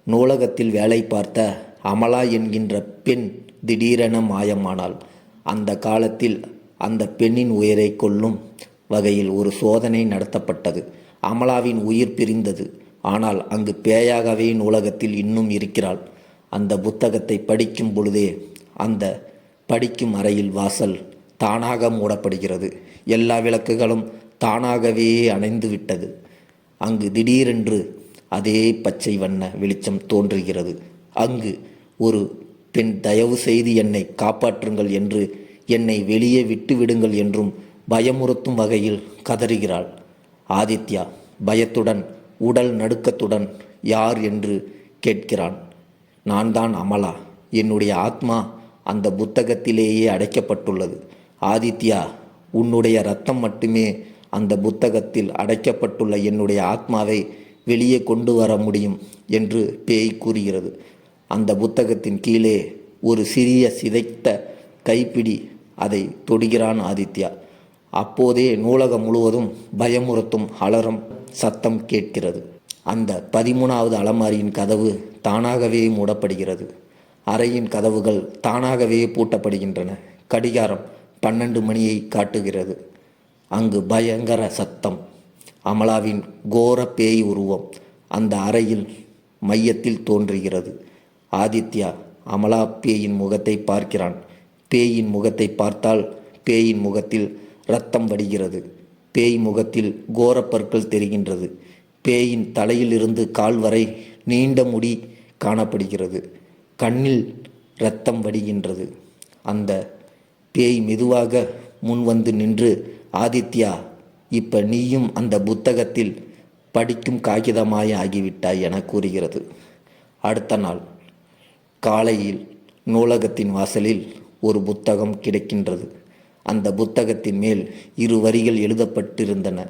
நூலகத்தில் வேலை பார்த்த அமலா என்கின்ற பெண் திடீரென மாயமானாள். அந்த காலத்தில் அந்த பெண்ணின் உயிரை கொல்லும் வகையில் ஒரு சோதனை நடத்தப்பட்டது. அமலாவின் உயிர் பிரிந்தது. ஆனால் அங்கு பேயாகவே நூலகத்தில் இன்னும் இருக்கிறாள். அந்த புத்தகத்தை படிக்கும் பொழுதே அந்த படிக்கும் அறையில் வாசல் தானாக மூடப்படுகிறது. எல்லா விளக்குகளும் தானாகவே அணைந்து விட்டது. அங்கு திடீரென்று அதே பச்சை வண்ண வெளிச்சம் தோன்றுகிறது. அங்கு ஒரு பெண் தயவு செய்து என்னை காப்பாற்றுங்கள் என்று, என்னை வெளியே விட்டுவிடுங்கள் என்றும் பயமுறுத்தும் வகையில் கதறுகிறாள். ஆதித்யா பயத்துடன் உடல் நடுக்கத்துடன் யார் என்று கேட்கிறான். நான் தான் அமலா. என்னுடைய ஆத்மா அந்த புத்தகத்திலேயே அடைக்கப்பட்டுள்ளது. ஆதித்யா, உன்னுடைய இரத்தம் மட்டுமே அந்த புத்தகத்தில் அடைக்கப்பட்டுள்ள என்னுடைய ஆத்மாவை வெளியே கொண்டு வர முடியும் என்று பேய் கூறுகிறது. அந்த புத்தகத்தின் கீழே ஒரு சிறிய சிதைத்த கைப்பிடி. அதை தொடுகிறான் ஆதித்யா. அப்போதே நூலகம் முழுவதும் பயமுறுத்தும் அலறும் சத்தம் கேட்கிறது. அந்த 13வது அலமாரியின் கதவு தானாகவே மூடப்படுகிறது. அறையின் கதவுகள் தானாகவே பூட்டப்படுகின்றன. கடிகாரம் 12 மணியை காட்டுகிறது. அங்கு பயங்கர சத்தம். அமலாவின் கோர பேய் உருவம் அந்த அறையில் மையத்தில் தோன்றுகிறது. ஆதித்யா அமலா பேயின் முகத்தை பார்க்கிறான். பேயின் முகத்தை பார்த்தால் பேயின் முகத்தில் இரத்தம் வடிகிறது. பேய் முகத்தில் கோரப்பற்கள் தெரிகின்றது. பேயின் தலையிலிருந்து கால் வரை நீண்ட முடி காணப்படுகிறது. கண்ணில் இரத்தம் வடிகின்றது. அந்த பேய் மெதுவாக முன்வந்து நின்று, ஆதித்யா, இப்ப நீயும் அந்த புத்தகத்தில் படிக்கும் காகிதமாய் ஆகிவிட்டாய் என கூறுகிறது. அடுத்த நாள் காலையில் நூலகத்தின் வாசலில் ஒரு புத்தகம் கிடைக்கின்றது. அந்த புத்தகத்தின் மேல் 2 வரிகள் எழுதப்பட்டிருந்தன.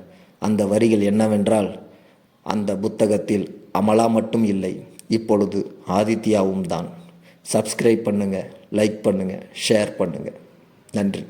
அந்த வரிகள் என்னவென்றால், அந்த புத்தகத்தில் அமலா மட்டும் இல்லை, இப்பொழுது ஆதித்யாவும் தான். சப்ஸ்கிரைப் பண்ணுங்கள், லைக் பண்ணுங்கள், ஷேர் பண்ணுங்கள். நன்றி.